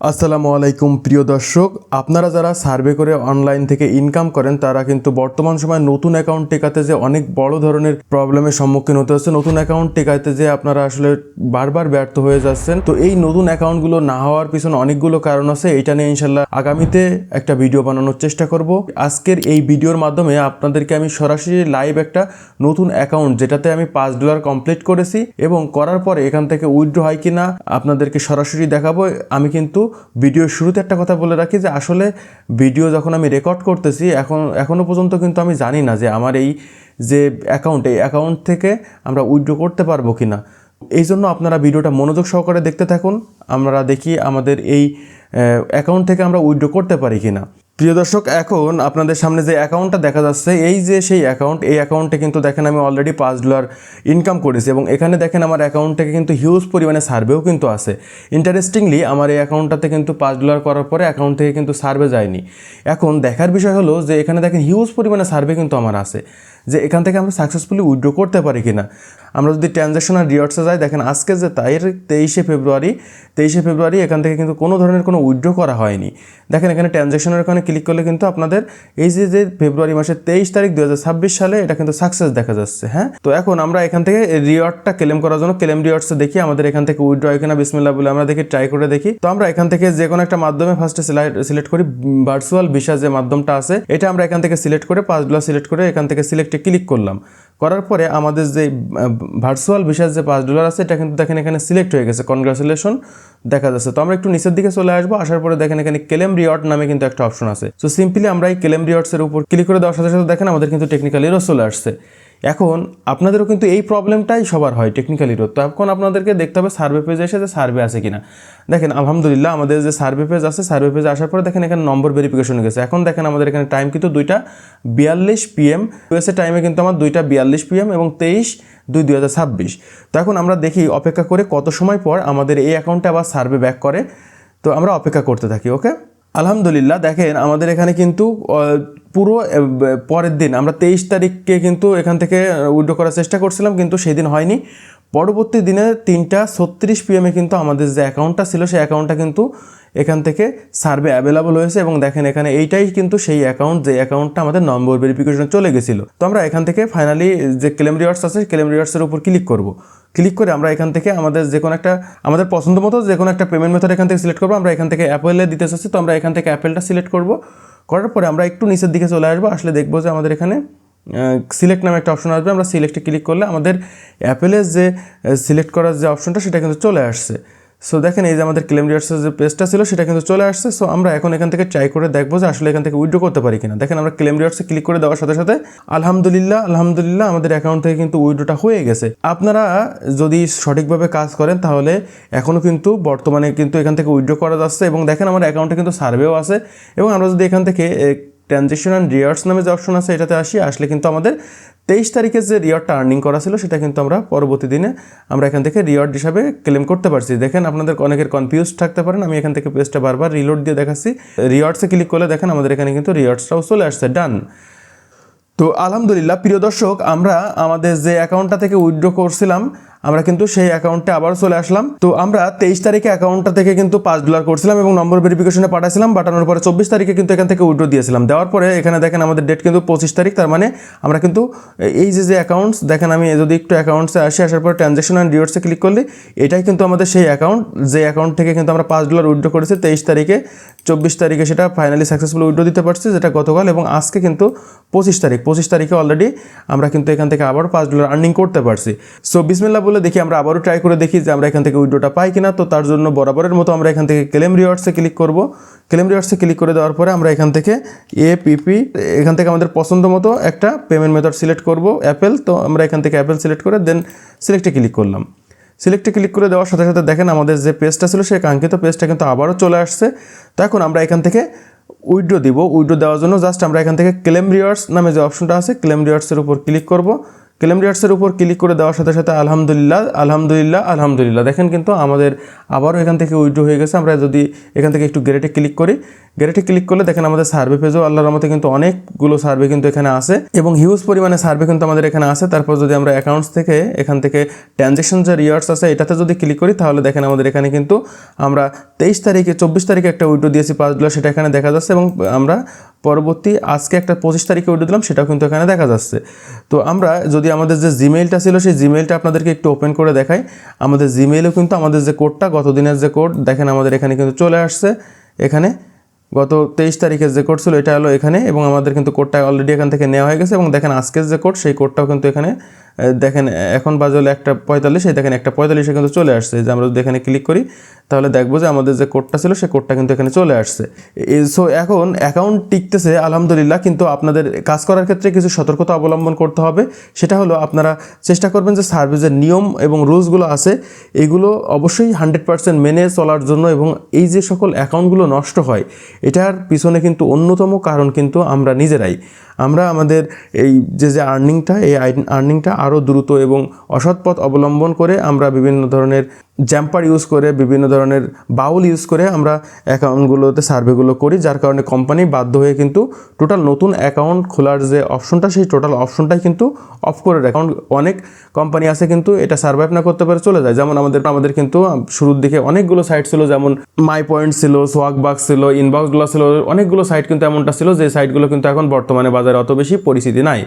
আসসালামু আলাইকুম প্রিয় দর্শক, আপনারা যারা সার্ভে করে অনলাইন থেকে ইনকাম করেন তারা কিন্তু বর্তমান সময়ে নতুন অ্যাকাউন্ট টেকাতে যে অনেক বড় ধরনের প্রবলেমের সম্মুখীন হতে হচ্ছে। নতুন অ্যাকাউন্ট টেকাতে যে আপনারা আসলে বারবার ব্যর্থ হয়ে যাচ্ছেন। তো এই নতুন অ্যাকাউন্টগুলো না হওয়ার পিছনে অনেকগুলো কারণ আছে। এইটা নিয়ে ইনশাল্লাহ আগামীতে একটা ভিডিও বানানোর চেষ্টা করব। আজকের এই ভিডিওর মাধ্যমে আপনাদেরকে আমি সরাসরি লাইভ একটা নতুন অ্যাকাউন্ট, যেটাতে আমি $5 কমপ্লিট করেছি এবং করার পরে এখান থেকে উইথড্র হয় কিনা আপনাদেরকে সরাসরি দেখাবো। আমি কিন্তু ভিডিওর শুরুতে একটা কথা বলে রাখি যে আসলে ভিডিও যখন আমি রেকর্ড করতেছি এখনও পর্যন্ত কিন্তু আমি জানি না যে আমার এই যে অ্যাকাউন্ট থেকে আমরা উইথড্র করতে পারবো কি না। এই জন্য আপনারা ভিডিওটা মনোযোগ সহকারে দেখতে থাকুন। আমরা দেখি আমাদের এই অ্যাকাউন্ট থেকে আমরা উইথড্র করতে পারি কি না। প্রিয় দর্শক, এখন আপনাদের সামনে যে অ্যাকাউন্টটা দেখা যাচ্ছে এই যে সেই অ্যাকাউন্ট, এই অ্যাকাউন্টে কিন্তু দেখেন আমি অলরেডি $5 ইনকাম করেছি এবং এখানে দেখেন আমার অ্যাকাউন্ট থেকে কিন্তু হিউজ পরিমাণে সার্ভেও কিন্তু আছে। ইন্টারেস্টিংলি আমার এই অ্যাকাউন্টটাতে কিন্তু $5 করার পরে অ্যাকাউন্ট থেকে কিন্তু সার্ভে যায়নি। এখন দেখার বিষয় হলো যে এখানে দেখেন হিউজ পরিমাণে সার্ভে কিন্তু আমার আছে, যে এখান থেকে আমরা সাকসেসফুলি উইথড্র করতে পারি কিনা। আমরা যদি ট্রানজ্যাকশন আর রিওয়ার্ডসে যাই, দেখেন আজকে যে তারিখ 23শে ফেব্রুয়ারি এখান থেকে কিন্তু কোনো ধরনের কোনো উইথড্র করা হয়নি। দেখেন এখানে ট্রানজ্যাকশনের ওখানে ক্লিক করলে কিন্তু আপনাদের এই যে ফেব্রুয়ারি মাসের 23 তারিখ 2026 সালে এটা কিন্তু সাকসেস দেখা যাচ্ছে। হ্যাঁ, তো এখন আমরা এখান থেকে রিওয়ার্ডটা ক্লেম করার জন্য ক্লেম রিওয়ার্ডসে দেখি আমাদের এখান থেকে উইথড্র হয় কিনা। বিসমিল্লাহ বলে আমরা দেখি, ট্রাই করে দেখি। তো আমরা এখান থেকে যে কোনো একটা মাধ্যমে ফার্স্টে সিলেক্ট করি। ভার্চুয়াল ভিসা যে মাধ্যমটা আছে এটা আমরা এখান থেকে সিলেক্ট করে $5 সিলেক্ট করে এখান থেকে সিলেক্টে ক্লিক করলাম। করার পরে আমাদের যে ভার্চুয়াল ভিসার যে $5 আছে এটা কিন্তু দেখেন এখানে সিলেক্ট হয়ে গেছে, কনগ্রাচুলেশন দেখা যাচ্ছে। তো আমরা একটু নিচের দিকে চলে আসবো। আসার পরে দেখেন এখানে ক্লেম রিওয়ার্ড নামে কিন্তু একটা অপশন আছে। সো সিম্পলি আমরা এই ক্লেম রিওয়ার্ডসের উপর ক্লিক করে দেওয়ার সাথে সাথে দেখেন আমাদের কিন্তু টেকনিক্যাল এরর চলে আসছে। এখন আপনাদেরও কিন্তু এই প্রবলেমটাই সবার হয়, টেকনিক্যাল এরর। তো এখন আপনাদেরকে দেখতে হবে সার্ভে পেজে এসে যে সার্ভে আছে কিনা। দেখেন আলহামদুলিল্লাহ আমাদের যে সার্ভে পেজ আছে, সার্ভে পেজে আসার পরে দেখেন এখানে নম্বর ভেরিফিকেশন হয়ে গেছে। এখন দেখেন আমাদের এখানে টাইম কিন্তু 2:42 PM, ইউএসএ টাইমে কিন্তু আমার 2:42 PM এবং 23/2/2026। তো এখন আমরা দেখি অপেক্ষা করে কত সময় পর আমাদের এই অ্যাকাউন্টে আবার সার্ভে ব্যাক করে। তো আমরা অপেক্ষা করতে থাকি। ওকে, আলহামদুলিল্লাহ দেখেন আমাদের এখানে কিন্তু পুরো পরের দিন আমরা 23 তারিখকে কিন্তু এখান থেকে উইথড্র করার চেষ্টা করছিলাম, কিন্তু সেই দিন হয়নি। পরবর্তী দিনে 3:36 PM কিন্তু আমাদের যে অ্যাকাউন্টটা ছিল সেই অ্যাকাউন্টটা কিন্তু এখান থেকে সার্ভে অ্যাভেলেবল হয়েছে এবং দেখেন এখানে এইটাই কিন্তু সেই অ্যাকাউন্ট যে অ্যাকাউন্টটা আমাদের নম্বর ভেরিফিকেশনে চলে গেছিলো। তো আমরা এখান থেকে ফাইনালি যে ক্লেম রিওয়ার্ডস আছে ক্লেম রিওয়ার্ডসের উপর ক্লিক করব। ক্লিক করে আমরা এখান থেকে আমাদের যে কোনো একটা আমাদের পছন্দ মতো যে কোনো একটা পেমেন্ট মেথড এখান থেকে সিলেক্ট করবো। আমরা এখান থেকে অ্যাপেলে দিতে চাচ্ছি, তো আমরা এখান থেকে অ্যাপেলটা সিলেক্ট করব। করার পরে আমরা একটু নিচের দিকে চলে আসবো। আসলে দেখবো যে আমাদের এখানে সিলেক্ট নামে একটা অপশন আসবে। আমরা সিলেক্টে ক্লিক করলে আমাদের অ্যাপেলের যে সিলেক্ট করার যে অপশনটা সেটা কিন্তু চলে আসছে। সো দেখেন এই যে আমাদের ক্লেম রিওয়ার্ডসের যে পেজটা ছিল সেটা কিন্তু চলে আসছে। সো আমরা এখন এখান থেকে ট্রাই করে দেখবো যে আসলে এখান থেকে উইথড্র করতে পারি কিনা। দেখেন আমরা ক্লেম রিওয়ার্ডসে ক্লিক করে দেওয়ার সাথে সাথে আলহামদুলিল্লাহ আমাদের অ্যাকাউন্ট থেকে কিন্তু উইথড্রটা হয়ে গেছে। আপনারা যদি সঠিকভাবে কাজ করেন তাহলে এখনও কিন্তু বর্তমানে কিন্তু এখান থেকে উইথড্র করা যাচ্ছে এবং দেখেন আমার অ্যাকাউন্টে কিন্তু সার্ভেও আছে। এবং আমরা যদি এখান থেকে ট্রানজ্যাকশন অ্যান্ড রিওয়ার্ডস নামে যে অপশন আছে এটাতে আসলে কিন্তু আমাদের 23 তারিখে যে রিওয়ার্ডটা আর্নিং করা ছিল সেটা কিন্তু আমরা পরবর্তী দিনে আমরা এখান থেকে রিওয়ার্ড হিসাবে ক্লেম করতে পারছি। দেখেন আপনাদের অনেকের কনফিউজ থাকতে পারেন, আমি এখান থেকে পেজটা বারবার রিলোড দিয়ে দেখাচ্ছি। রিওয়ার্ডসে ক্লিক করলে দেখেন আমাদের এখানে কিন্তু রিওয়ার্ডসটাও চলে আসছে, ডান। তো আলহামদুলিল্লাহ প্রিয় দর্শক, আমরা আমাদের যে অ্যাকাউন্টটা থেকে উইথড্র করছিলাম আমরা কিন্তু সেই অ্যাকাউন্টে আবার চলে আসলাম। তো আমরা 23 তারিখে অ্যাকাউন্টটা থেকে কিন্তু $5 করছিলাম এবং নম্বর ভেরিফিকেশনে পাঠাছিলাম। পাঠানোর পরে 24 তারিখে কিন্তু এখান থেকে উইথড্র দিয়েছিলাম। দেওয়ার পরে এখানে দেখেন আমাদের ডেট কিন্তু 25 তারিখ। তার মানে আমরা কিন্তু এই যে অ্যাকাউন্টস দেখেন, আমি যদি একটু অ্যাকাউন্টসে আসার পরে ট্রানজ্যাকশন অ্যান্ড রিওয়ার্ডসে ক্লিক করলে এটাই কিন্তু আমাদের সেই অ্যাকাউন্ট যে অ্যাকাউন্ট থেকে কিন্তু আমরা $5 উইথড্র করেছি 23 তারিখে। 24 তারিখে সেটা ফাইনালি সাকসেসফুল উইথড্র দিতে পারছি, যেটা গতকাল। এবং আজকে কিন্তু 25 তারিখে অলরেডি আমরা কিন্তু এখান থেকে আবার $5 আর্নিং করতে পারছি। সো বিসমিল্লাহ বলে দেখি আমরা আবারও ট্রাই করে দেখি যে আমরা এখান থেকে উইথড্রটা পাই কিনা। তো তার জন্য বরাবরের মতো আমরা এখান থেকে ক্লেম রিওয়ার্ডসে ক্লিক করব। ক্লেম রিওয়ার্ডসে ক্লিক করে দেওয়ার পরে আমরা এখান থেকে এখান থেকে আমাদের পছন্দ মতো একটা পেমেন্ট মেথড সিলেক্ট করব, অ্যাপেল। তো আমরা এখান থেকে অ্যাপেল সিলেক্ট করে দেন সিলেক্টে ক্লিক করলাম। সিলেক্টে ক্লিক করে দেওয়ার সাথে সাথে দেখেন আমাদের যে পেজটা ছিল সেই কাঙ্ক্ষিত পেজটা কিন্তু আবারও চলে আসছে। তো এখন আমরা এখান থেকে উইথড্র দিব। উইথড্র দেওয়ার জন্য জাস্ট আমরা এখান থেকে ক্লেম রিওয়ার্ডস নামে যে অপশনটা আছে ক্লেম রিওয়ার্ডসের উপর ক্লিক করব। ক্লেম রিওয়ার্ডসের উপর ক্লিক করে দেওয়ার সাথে সাথে আলহামদুলিল্লাহ আলহামদুলিল্লাহ আলহামদুলিল্লাহ দেখেন কিন্তু আমাদের আবারও এখান থেকে উইথড্র হয়ে গেছে। আমরা যদি এখান থেকে একটু গেরেটে ক্লিক করি, গেরেটে ক্লিক করলে দেখেন আমাদের সার্ভে পেজও আল্লাহর রহমতে কিন্তু অনেকগুলো সার্ভে কিন্তু এখানে আছে এবং হিউজ পরিমাণে সার্ভে কিন্তু আমাদের এখানে আছে। তারপর যদি আমরা অ্যাকাউন্টস থেকে এখান থেকে ট্রানজ্যাকশন যে রিওয়ার্ডস আছে এটাতে যদি ক্লিক করি তাহলে দেখেন আমাদের এখানে কিন্তু আমরা 24 তারিখে একটা উইথড্র দিয়েছি $5, সেটা এখানে দেখা যাচ্ছে এবং আমরা পরবর্তী আজকে একটা 25 তারিখে উইথড্র দিলাম, সেটাও কিন্তু এখানে দেখা যাচ্ছে। তো আমরা যদি আমাদের যে জিমেইলটা ছিল সেই জিমেইলটা আপনাদেরকে একটু ওপেন করে দেখাই, আমাদের জিমেইলেও কিন্তু আমাদের যে কোডটা গত দিনের যে কোড দেখেন আমাদের এখানে কিন্তু চলে আসছে। এখানে গত 23 তারিখের যে কোড ছিল এটা হলো এখানে এবং আমাদের কিন্তু কোডটা অলরেডি এখান থেকে নেওয়া হয়ে গেছে এবং দেখেন আজকের যে কোড সেই কোডটাও কিন্তু এখানে দেখেন এখন বাজে হলো 1:45, এই দেখেন 1:45 কিন্তু চলে আসছে। যে আমরা যদি এখানে ক্লিক করি তাহলে দেখবো যে আমাদের যে কোডটা ছিল সেই কোডটা কিন্তু এখানে চলে আসছে। সো এখন অ্যাকাউন্ট টিকতেছে আলহামদুলিল্লাহ, কিন্তু আপনাদের কাজ করার ক্ষেত্রে কিছু সতর্কতা অবলম্বন করতে হবে। সেটা হলো আপনারা চেষ্টা করবেন যে সার্ভিসের নিয়ম এবং রুলসগুলো আছে এগুলো অবশ্যই 100% মেনে চলার জন্য, এবং এই যে সকল অ্যাকাউন্টগুলো নষ্ট হয় এটার পিছনে কিন্তু অন্যতম কারণ কিন্তু আমরা নিজেরাই। আমরা আমাদের এই যে আর্নিংটা এই আর্নিংটা আরও দ্রুত এবং অসৎ পথ অবলম্বন করে আমরা বিভিন্ন ধরনের জ্যাম্পার ইউজ করে বিভিন্ন ধরনের বাউল ইউজ করে আমরা অ্যাকাউন্টগুলোতে সার্ভেগুলো করি, যার কারণে কোম্পানি বাধ্য হয়ে কিন্তু টোটাল নতুন অ্যাকাউন্ট খোলার যে অপশনটা সেই টোটাল অপশনটাই কিন্তু অফ করে রাখে। কারণ অনেক কোম্পানি আছে কিন্তু এটা সার্ভাইভ না করতে পারে চলে যায়। যেমন আমাদের কিন্তু শুরুর দিকে অনেকগুলো সাইট ছিল, যেমন মাই পয়েন্ট ছিল, সোয়াগবাক্স ছিল, ইনবক্সগুলো ছিল, অনেকগুলো সাইট কিন্তু এমনটা ছিল যে সাইটগুলো কিন্তু এখন বর্তমানে বাজারে অত বেশি পরিচিতি নাই।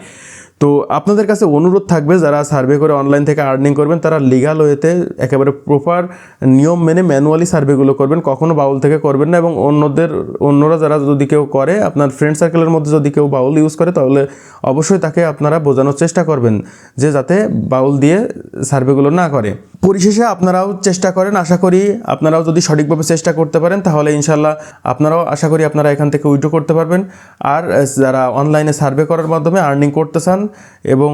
তো আপনাদের কাছে অনুরোধ থাকবে যারা সার্ভে করে অনলাইন থেকে আর্নিং করবেন তারা লিগাল ওয়েতে একেবারে প্রপার নিয়ম মেনে ম্যানুয়ালি সার্ভেগুলো করবেন, কখনো বাউল থেকে করবেন না। এবং অন্যরা যারা যদি কেউ করে, আপনার ফ্রেন্ড সার্কেলের মধ্যে যদি কেউ বাউল ইউজ করে তাহলে অবশ্যই তাকে আপনারা বোঝানোর চেষ্টা করবেন যে যাতে বাউল দিয়ে সার্ভেগুলো না করে। পরিশেষে আপনারাও চেষ্টা করেন, আশা করি আপনারাও যদি সঠিকভাবে চেষ্টা করতে পারেন তাহলে ইনশাল্লাহ আপনারাও আশা করি আপনারা এখান থেকে উইথড্র করতে পারবেন। আর যারা অনলাইনে সার্ভে করার মাধ্যমে আর্নিং করতে চান এবং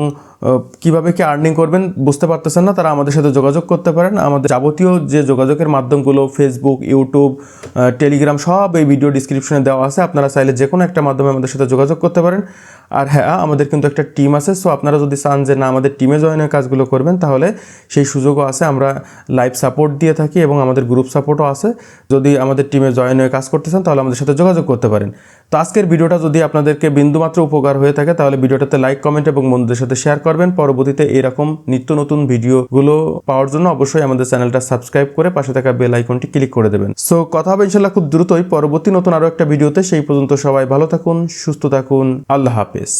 কীভাবে কি আর্নিং করবেন বুঝতে পারতেছেন না, তারা আমাদের সাথে যোগাযোগ করতে পারেন। আমাদের যাবতীয় যে যোগাযোগের মাধ্যমগুলো ফেসবুক, ইউটিউব, টেলিগ্রাম সব এই ভিডিও ডিসক্রিপশনে দেওয়া আছে, আপনারা চাইলে যে কোনো একটা মাধ্যমে আমাদের সাথে যোগাযোগ করতে পারেন। আর হ্যাঁ, আমাদের কিন্তু একটা টিম আছে, সো আপনারা যদি চান যে না আমাদের টিমে জয়েন হয়ে কাজগুলো করবেন তাহলে সেই সুযোগও আছে। আমরা লাইভ সাপোর্ট দিয়ে থাকি এবং আমাদের গ্রুপ সাপোর্টও আছে। যদি আমাদের টিমে জয়েন হয়ে কাজ করতে চান তাহলে আমাদের সাথে যোগাযোগ করতে পারেন। তো আজকের ভিডিওটা যদি আপনাদেরকে বিন্দুমাত্র উপকার হয়ে থাকে তাহলে ভিডিওটাতে লাইক, কমেন্ট এবং বন্ধুদের সাথে শেয়ার করবেন। পরবর্তীতে এরকম নিত্য নতুন ভিডিওগুলো পাওয়ার জন্য অবশ্যই আমাদের চ্যানেলটা সাবস্ক্রাইব করে পাশে থাকা বেল আইকনটি ক্লিক করে দেবেন। সো কথা হবে ইনশাল্লাহ খুব দ্রুতই পরবর্তী নতুন আরও একটা ভিডিওতে। সেই পর্যন্ত সবাই ভালো থাকুন, সুস্থ থাকুন, আল্লাহ হাফেজ।